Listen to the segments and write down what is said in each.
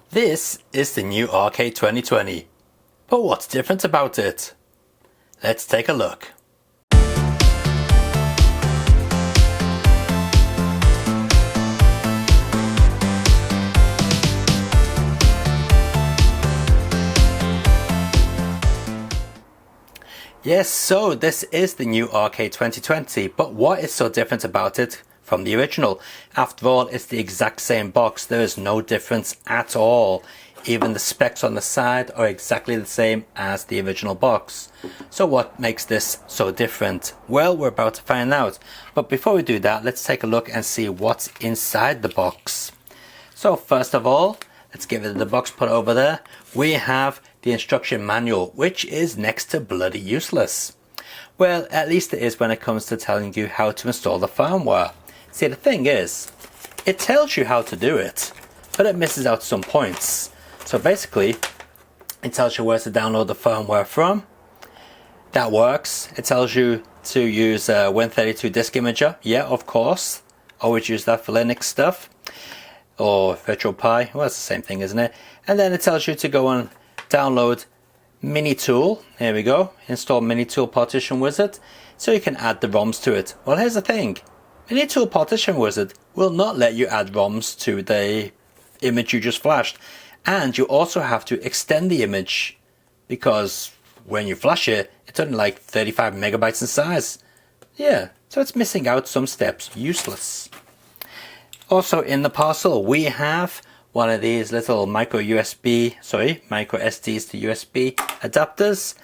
This is the new RK2020, but what's different about it? Let's take a look. Yes, so this is the new RK2020, but what is so different about it from the original? After all, it's the exact same box. There is no difference at all. Even the specs on the side are exactly the same as the original box. So what makes this so different? Well, we're about to find out. But before we do that, let's take a look and see what's inside the box. So first of all, let's get rid of the box, put it over there. We have the instruction manual, which is next to bloody useless. Well, at least it is when it comes to telling you how to install the firmware. See, the thing is, it tells you how to do it, but it misses out some points. So basically, it tells you where to download the firmware from. That works. It tells you to use Win32 Disk Imager. Yeah, of course. Always use that for Linux stuff. Or Virtual Pi. Well, it's the same thing, isn't it? And then it tells you to go and download Minitool. Here we go. Install Minitool Partition Wizard. So you can add the ROMs to it. Well, here's the thing. Minitool Partition Wizard will not let you add ROMs to the image you just flashed. And you also have to extend the image, because when you flash it, it's only like 35 megabytes in size. Yeah, so it's missing out some steps. Useless. Also in the parcel, we have one of these little micro SDs to USB adapters,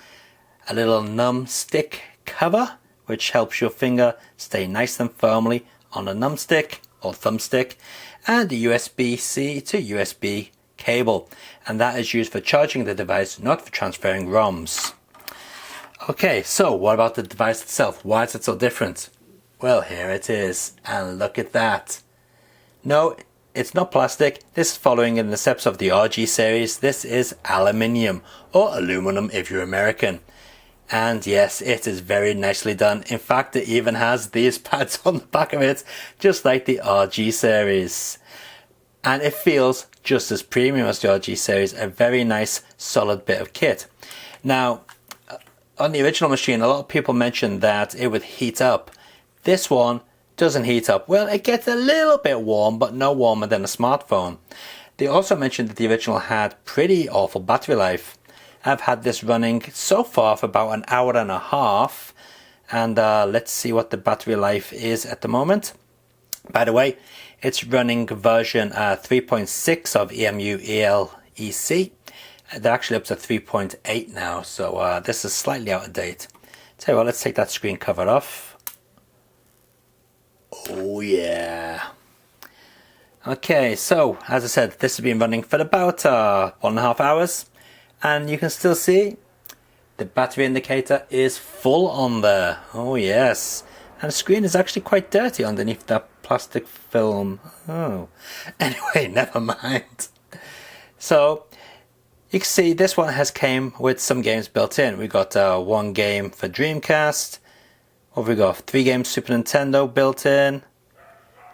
a little numbstick cover, which helps your finger stay nice and firmly on a numbstick or thumbstick, and a USB-C to USB cable, and that is used for charging the device, not for transferring ROMs. Okay, so what about the device itself? Why is it so different? Well, here it is, and look at that. No, it's not plastic. This is following in the steps of the RG series. This is aluminium, or aluminum if you're American. And yes, it is very nicely done. In fact, it even has these pads on the back of it, just like the RG series. And it feels just as premium as the RG series, a very nice solid bit of kit. Now, on the original machine, a lot of people mentioned that it would heat up. This one doesn't heat up. Well, it gets a little bit warm, but no warmer than a smartphone. They also mentioned that the original had pretty awful battery life. I've had this running so far for about an hour and a half, and let's see what the battery life is at the moment. By the way, it's running version 3.6 of EMU ELEC. They're actually up to 3.8 now, so this is slightly out of date. Tell you what, let's take that screen cover off. Oh yeah. Okay, so as I said, this has been running for about 1.5 hours, and you can still see the battery indicator is full on there. Oh yes. And the screen is actually quite dirty underneath that plastic film. Oh. Anyway, never mind. So, you can see this one has came with some games built in. We got one game for Dreamcast. What have we got? 3 games Super Nintendo built in.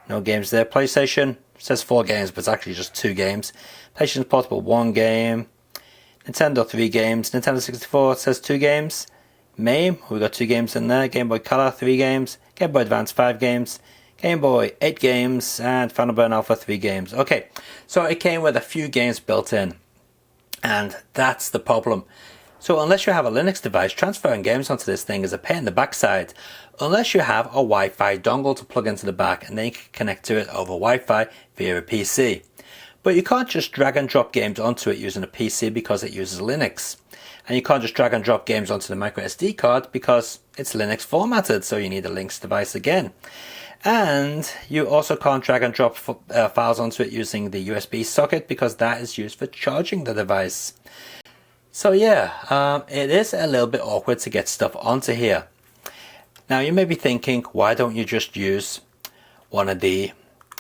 No games there. PlayStation. It says 4 games, but it's actually just 2 games. PlayStation Portable, 1 game. Nintendo, 3 games. Nintendo 64, it says 2 games. MAME, we got 2 games in there. Game Boy Color, 3 games. Game Boy Advance, 5 games. Game Boy, 8 games. And Final Burn Alpha, 3 games. Okay, so it came with a few games built in. And that's the problem. So unless you have a Linux device, transferring games onto this thing is a pain in the backside. Unless you have a Wi-Fi dongle to plug into the back, and then you can connect to it over Wi-Fi via a PC. But you can't just drag and drop games onto it using a PC because it uses Linux. And you can't just drag and drop games onto the micro SD card because it's Linux formatted, so you need a Linux device again. And you also can't drag and drop files onto it using the USB socket because that is used for charging the device. So yeah, it is a little bit awkward to get stuff onto here. Now you may be thinking, why don't you just use one of the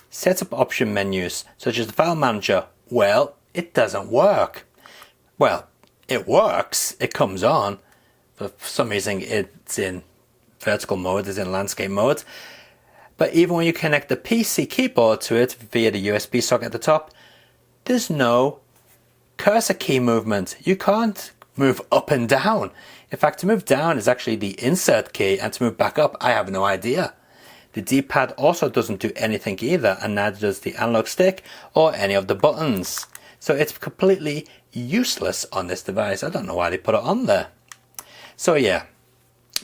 setup option menus, such as the file manager? Well, it doesn't work. Well, it works, it comes on, but for some reason it's in vertical mode, it's in landscape mode. But even when you connect the PC keyboard to it via the USB socket at the top, there's no cursor key movement. You can't move up and down. In fact, to move down is actually the insert key, and to move back up, I have no idea. The D-pad also doesn't do anything either, and neither does the analog stick or any of the buttons. So it's completely useless on this device. I don't know why they put it on there. So yeah,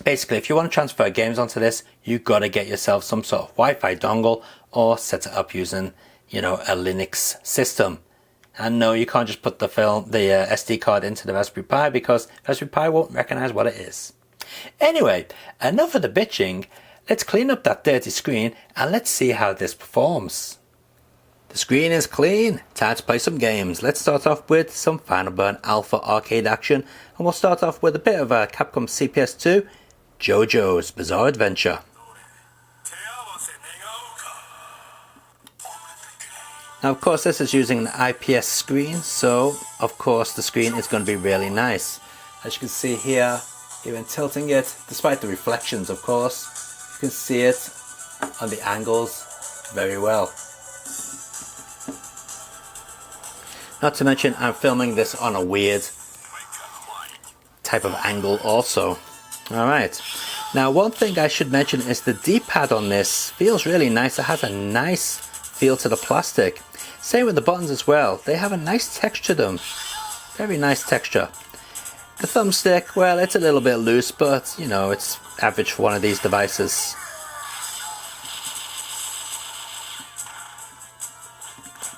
basically if you want to transfer games onto this, you've got to get yourself some sort of Wi-Fi dongle or set it up using, you know, a Linux system. And no, you can't just put the SD card into the Raspberry Pi, because Raspberry Pi won't recognize what it is. Anyway, enough of the bitching. Let's clean up that dirty screen and let's see how this performs. The screen is clean. Time to play some games. Let's start off with some Final Burn Alpha arcade action, and we'll start off with a bit of a Capcom CPS2, Jojo's Bizarre Adventure. Now of course this is using an IPS screen, so of course the screen is going to be really nice. As you can see here, even tilting it, despite the reflections of course, you can see it on the angles very well. Not to mention I'm filming this on a weird type of angle also. Alright, now one thing I should mention is the D-pad on this feels really nice. It has a nice feel to the plastic. Same with the buttons as well. They have a nice texture to them. Very nice texture. The thumbstick, well, it's a little bit loose, but you know, it's average for one of these devices.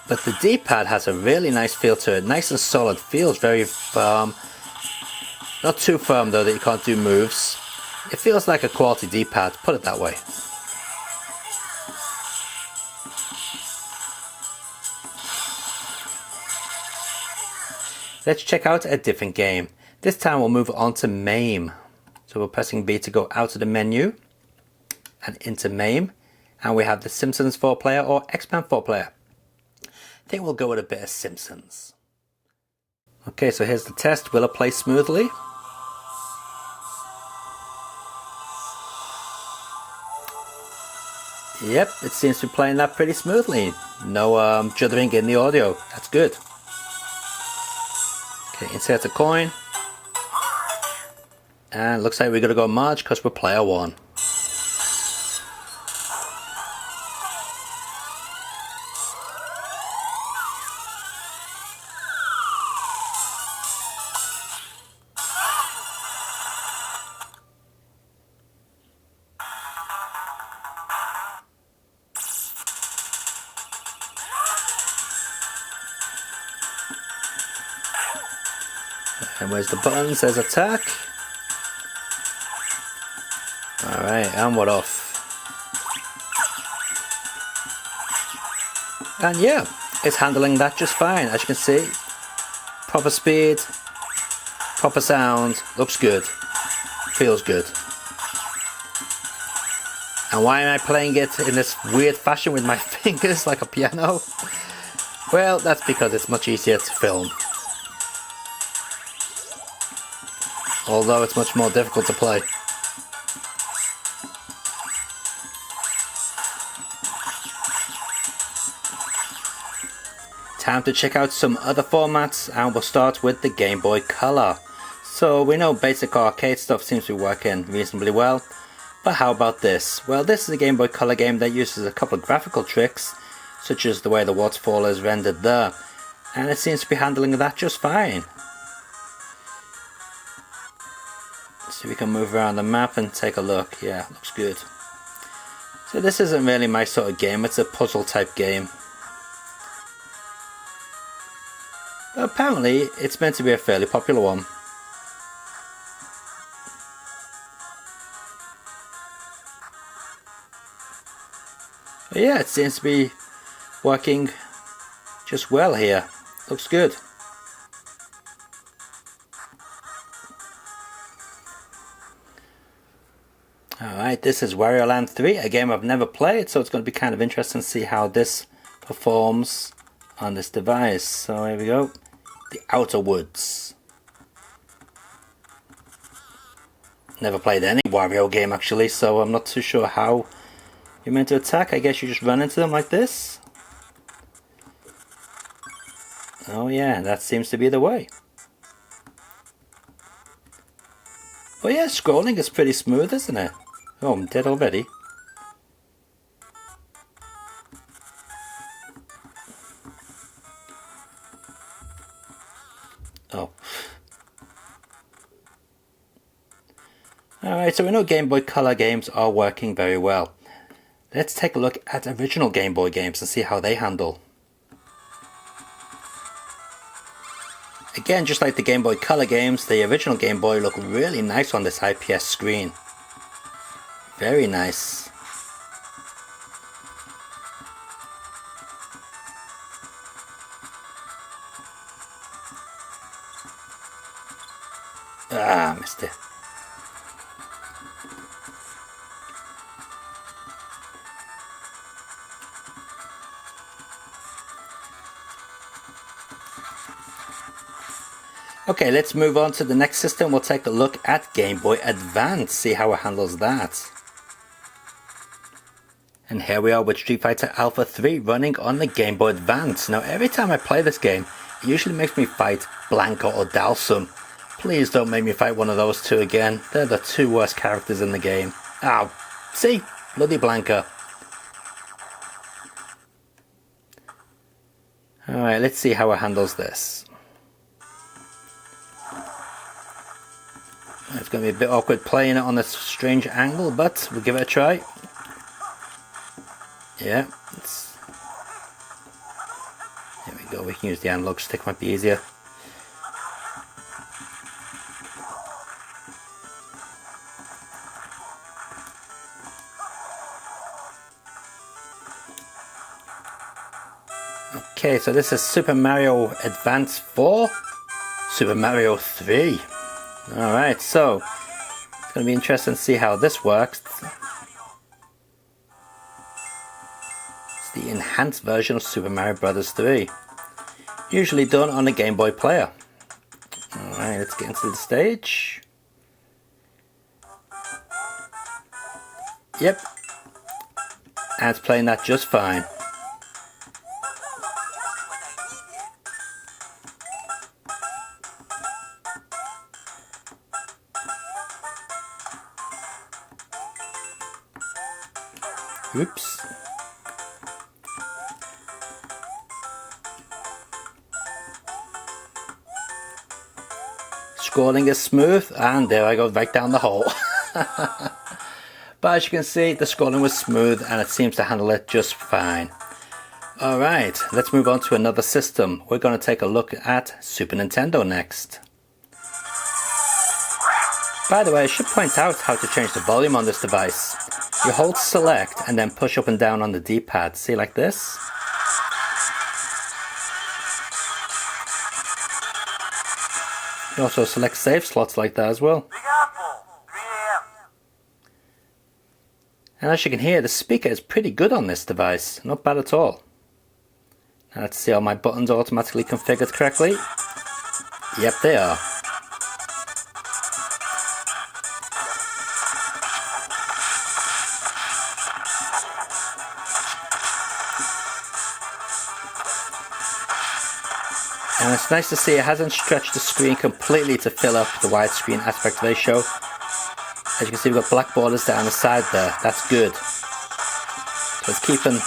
But the D-pad has a really nice feel to it. Nice and solid. Feels very firm. Not too firm though that you can't do moves. It feels like a quality D-pad, put it that way. Let's check out a different game. This time we'll move on to MAME. So we're pressing B to go out of the menu and into MAME. And we have the Simpsons 4-player or X-Men 4-player. I think we'll go with a bit of Simpsons. Okay, so here's the test. Will it play smoothly? Yep, it seems to be playing that pretty smoothly. No juddering in the audio. That's good. Okay, insert a coin. And looks like we're going to go Marge because we're player 1. And where's the button? Says attack. Alright, and what off? And yeah, it's handling that just fine. As you can see, proper speed, proper sound, looks good, feels good. And why am I playing it in this weird fashion with my fingers like a piano? Well, that's because it's much easier to film. Although it's much more difficult to play. Time to check out some other formats, and we'll start with the Game Boy Color. So we know basic arcade stuff seems to be working reasonably well, but how about this? Well, this is a Game Boy Color game that uses a couple of graphical tricks, such as the way the waterfall is rendered there, and it seems to be handling that just fine. So we can move around the map and take a look. Yeah, looks good. So this isn't really my sort of game, it's a puzzle type game. But apparently it's meant to be a fairly popular one. But yeah, it seems to be working just well here. Looks good. Alright, this is Wario Land 3, a game I've never played, so it's going to be kind of interesting to see how this performs on this device. So here we go, the Outer Woods. Never played any Wario game actually, so I'm not too sure how you're meant to attack. I guess you just run into them like this. Oh yeah, that seems to be the way. Oh yeah, scrolling is pretty smooth, isn't it? Oh, I'm dead already. Oh. Alright, so we know Game Boy Color games are working very well. Let's take a look at original Game Boy games and see how they handle. Again, just like the Game Boy Color games, the original Game Boy look really nice on this IPS screen. Very nice. Ah, missed it. Okay, let's move on to the next system. We'll take a look at Game Boy Advance, see how it handles that. And here we are with Street Fighter Alpha 3 running on the Game Boy Advance. Now every time I play this game, it usually makes me fight Blanca or Dalsum. Please don't make me fight one of those two again. They're the two worst characters in the game. Ow! See? Bloody Blanca. Alright, let's see how it handles this. It's going to be a bit awkward playing it on this strange angle, but we'll give it a try. Yeah. There we go, we can use the analog stick, might be easier. Okay, so this is Super Mario Advance 4, Super Mario 3. Alright, so it's going to be interesting to see how this works. It's the enhanced version of Super Mario Bros. 3. Usually done on a Game Boy player. Alright, let's get into the stage. Yep. And it's playing that just fine. Oops. Scrolling is smooth, and there I go, right down the hole. But as you can see, the scrolling was smooth and it seems to handle it just fine. Alright, let's move on to another system. We're going to take a look at Super Nintendo next. By the way, I should point out how to change the volume on this device. You hold select and then push up and down on the D-pad. See, like this? You also select save slots like that as well. And as you can hear, the speaker is pretty good on this device. Not bad at all. Now let's see, are my buttons automatically configured correctly? Yep, they are. And it's nice to see it hasn't stretched the screen completely to fill up the widescreen aspect ratio. As you can see, we've got black borders down the side there. That's good. So it's keeping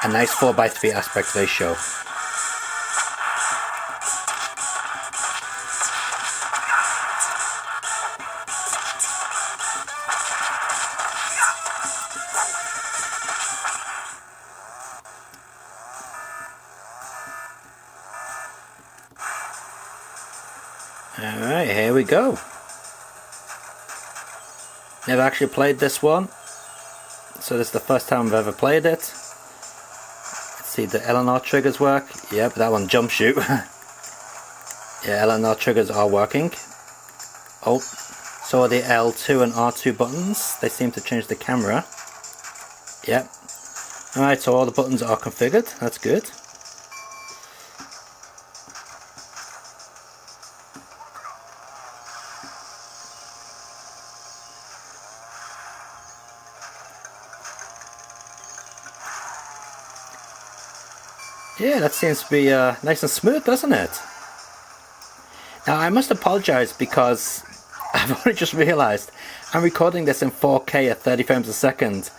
a nice 4:3 aspect ratio. Alright, here we go. Never actually played this one, so this is the first time I've ever played it. Let's see, the L and R triggers work. Yep, that one jump shoot. Yeah, L and R triggers are working. Oh, so are the L2 and R2 buttons. They seem to change the camera. Yep. Alright, so all the buttons are configured. That's good. Yeah, that seems to be nice and smooth, doesn't it? Now, I must apologize because I've only just realized I'm recording this in 4K at 30 frames a second,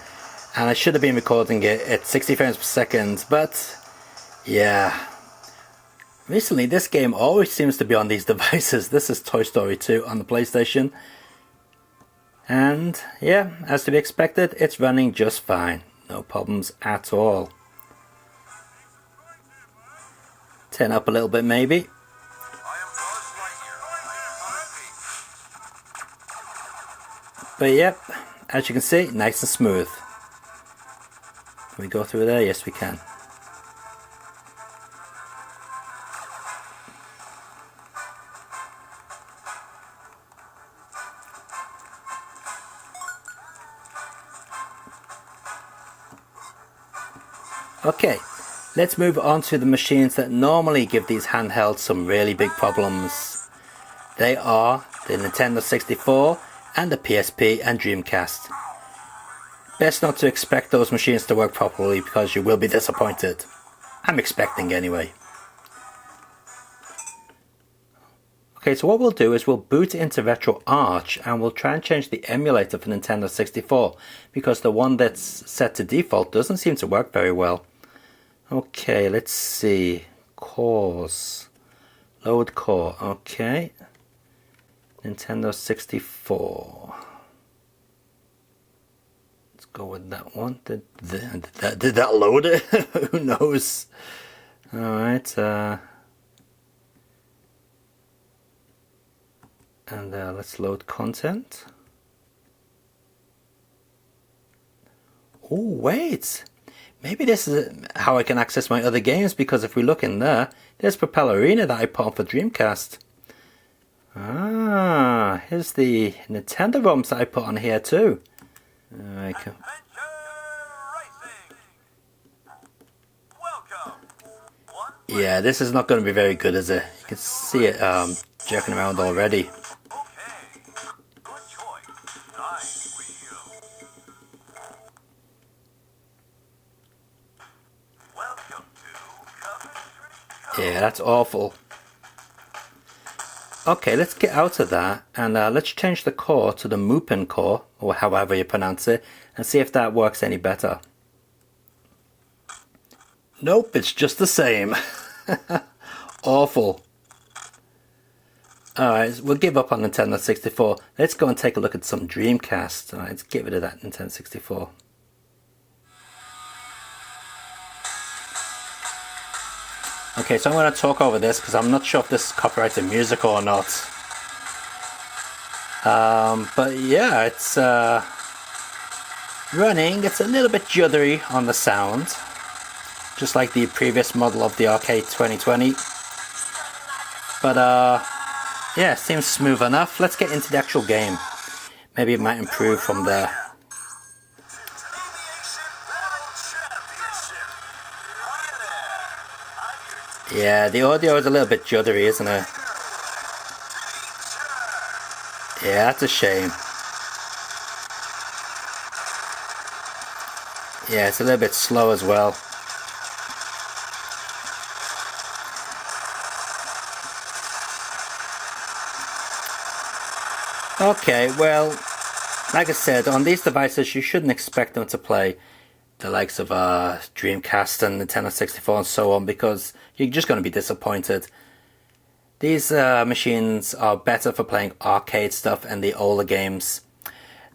and I should have been recording it at 60 frames per second, but yeah. Recently, this game always seems to be on these devices. This is Toy Story 2 on the PlayStation. And yeah, as to be expected, it's running just fine. No problems at all. Turn up a little bit maybe. But yep, as you can see, nice and smooth. Can we go through there? Yes, we can. Okay, let's move on to the machines that normally give these handhelds some really big problems. They are the Nintendo 64 and the Psp and Dreamcast. Best not to expect those machines to work properly because you will be disappointed. I'm expecting anyway. Okay, so what we'll do is we'll boot into RetroArch and we'll try and change the emulator for Nintendo 64 because the one that's set to default doesn't seem to work very well. Okay, let's see. Cores. Load core. Okay. Nintendo 64. Let's go with that one. Did that load it? Who knows? Alright. And let's load content. Oh, wait. Maybe this is how I can access my other games, because if we look in there, there's Propeller Arena that I put on for Dreamcast. Ah, here's the Nintendo ROMs that I put on here too. Alright, cool. Yeah, this is not going to be very good, is it? You can see it jerking around already. Yeah, that's awful. Okay, let's get out of that and let's change the core to the Mupen core, or however you pronounce it, and see if that works any better. Nope, it's just the same. Awful. Alright, we'll give up on Nintendo 64. Let's go and take a look at some Dreamcast. Alright, let's get rid of that Nintendo 64. Okay, so I'm going to talk over this because I'm not sure if this is copyrighted music or not. But yeah, it's running. It's a little bit juddery on the sound, just like the previous model of the RK2020. But yeah, it seems smooth enough. Let's get into the actual game. Maybe it might improve from there. Yeah, the audio is a little bit juddery, isn't it? Yeah, that's a shame. Yeah, it's a little bit slow as well. Okay, well, like I said, on these devices you shouldn't expect them to play the likes of Dreamcast and Nintendo 64 and so on, because you're just going to be disappointed. These machines are better for playing arcade stuff and the older games.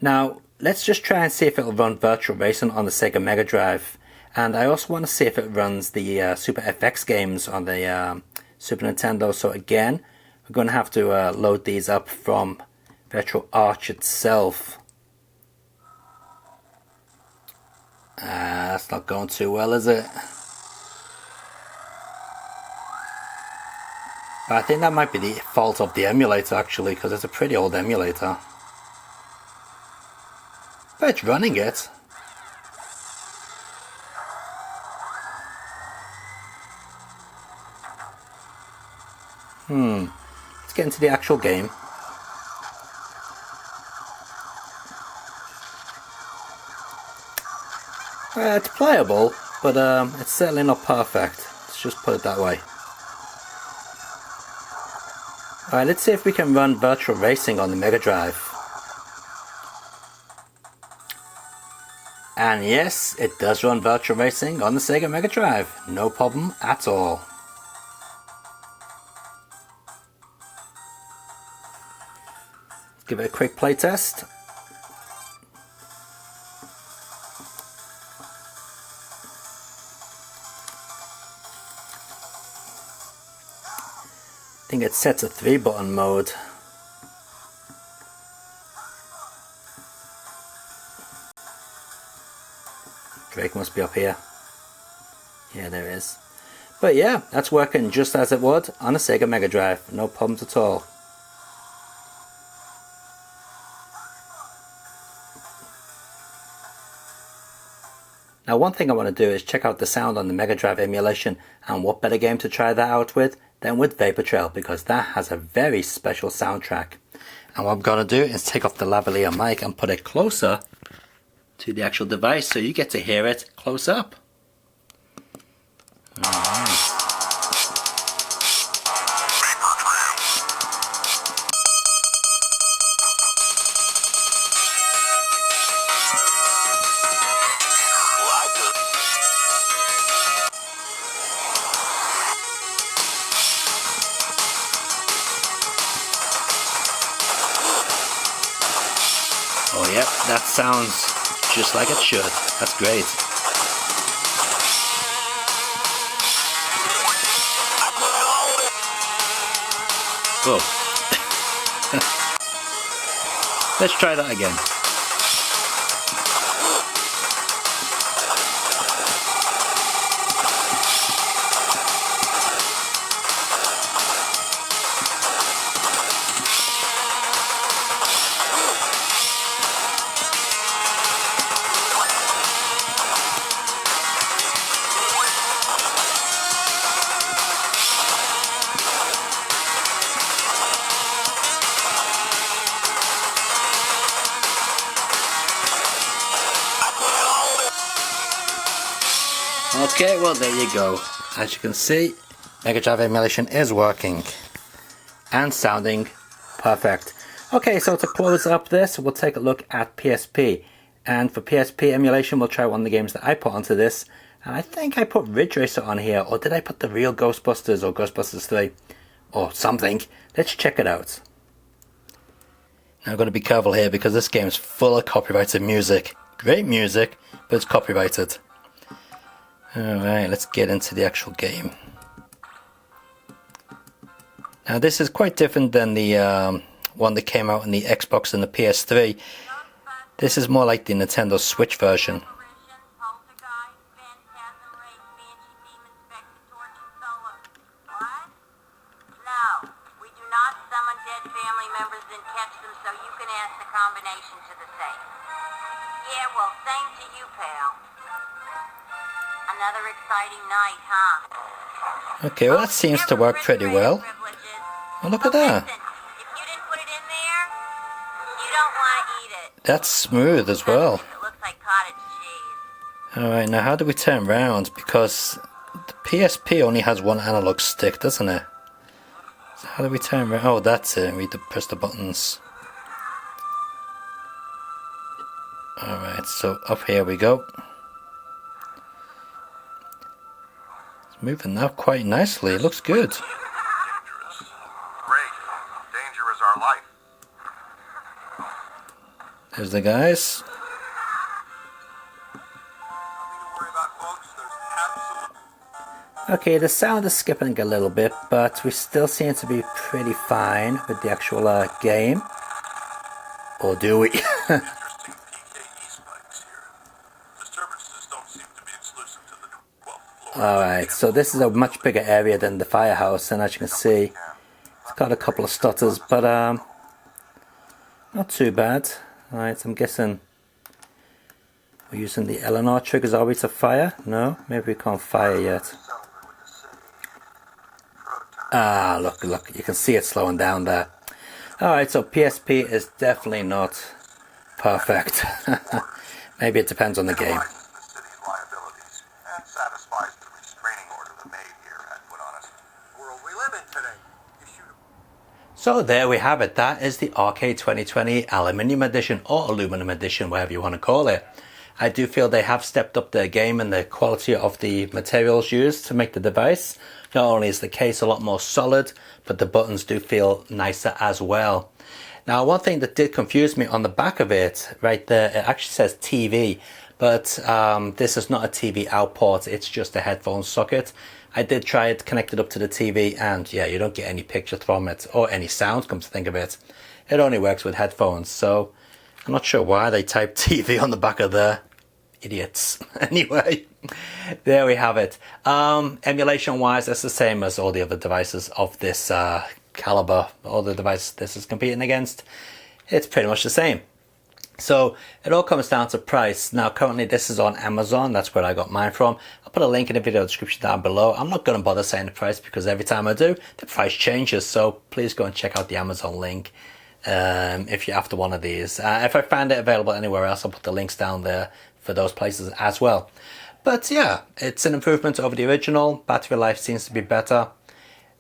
Now, let's just try and see if it'll run Virtual Racing on the Sega Mega Drive. And I also want to see if it runs the Super FX games on the Super Nintendo. So again, we're going to have to load these up from RetroArch itself. That's not going too well, is it? But I think that might be the fault of the emulator, actually, because it's a pretty old emulator. But it's running it. Let's get into the actual game. It's playable, but it's certainly not perfect. Let's Let's just put it that way. Alright, let's see if we can run virtual racing on the Mega Drive. And yes, it does run virtual racing on the Sega Mega Drive. No problem at all. Give it a quick play test. I think it's set to 3-button mode. Drake must be up here. Yeah, there it is. But yeah, that's working just as it would on a Sega Mega Drive. No problems at all. Now one thing I want to do is check out the sound on the Mega Drive emulation, and what better game to try that out with than with Vapor Trail, because that has a very special soundtrack. And what I'm going to do is take off the lavalier mic and put it closer to the actual device so you get to hear it close up. Alright. Oh yep, that sounds just like it should. That's great. Whoa. Let's try that again. Okay, well there you go. As you can see, Mega Drive emulation is working and sounding perfect. Okay, so to close up this, we'll take a look at PSP. And for PSP emulation, we'll try one of the games that I put onto this. And I think I put Ridge Racer on here, or did I put the real Ghostbusters or Ghostbusters 3? Or something. Let's check it out. Now I've got to be careful here because this game is full of copyrighted music. Great music, but it's copyrighted. Alright, let's get into the actual game. Now this is quite different than the one that came out in the Xbox and the PS3. This is more like the Nintendo Switch version. Another exciting night, huh? Okay, well that seems to work pretty well. Oh, look at that. If you didn't put it in there, you don't want to eat it. That's smooth as well. It looks like cottage cheese. Alright, now how do we turn round? Because the PSP only has one analog stick, doesn't it? So how do we turn round? Oh, that's it. We need to press the buttons. Alright, so up here we go. Moving up quite nicely. It looks good. Great. Danger is our life. There's the guys. Okay, the sound is skipping a little bit, but we still seem to be pretty fine with the actual game. Or do we? Alright, so this is a much bigger area than the firehouse, and as you can see, it's got a couple of stutters, but not too bad. Alright, so I'm guessing we're using the Eleanor triggers, are we, to fire? No? Maybe we can't fire yet. Ah, look, you can see it slowing down there. Alright, so PSP is definitely not perfect. Maybe it depends on the game. So there we have it. That is the RK2020 Aluminium Edition, or Aluminum Edition, whatever you want to call it. I do feel they have stepped up their game and the quality of the materials used to make the device. Not only is the case a lot more solid, but the buttons do feel nicer as well. Now, one thing that did confuse me on the back of it, right there, it actually says TV, but this is not a TV out port, it's just a headphone socket. I did try it connected up to the TV, and yeah, you don't get any picture from it, or any sound, come to think of it. It only works with headphones, so I'm not sure why they typed TV on the back of there. Idiots. Anyway, there we have it. Emulation wise, it's the same as all the other devices of this caliber, all the devices this is competing against. It's pretty much the same. So it all comes down to price. Now currently this is on Amazon, that's where I got mine from. I'll put a link in the video description down below. I'm not going to bother saying the price because every time I do, the price changes. So please go and check out the Amazon link if you're after one of these. If I find it available anywhere else, I'll put the links down there for those places as well. But yeah, it's an improvement over the original. Battery life seems to be better.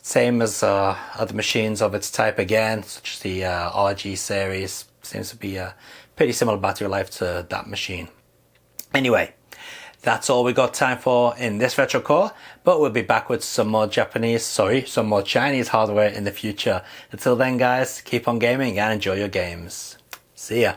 Same as other machines of its type again, such as the RG series. Seems to be a pretty similar battery life to that machine. Anyway, that's all we got time for in this retro core, but we'll be back with some more some more Chinese hardware in the future. Until then guys, keep on gaming and enjoy your games. See ya.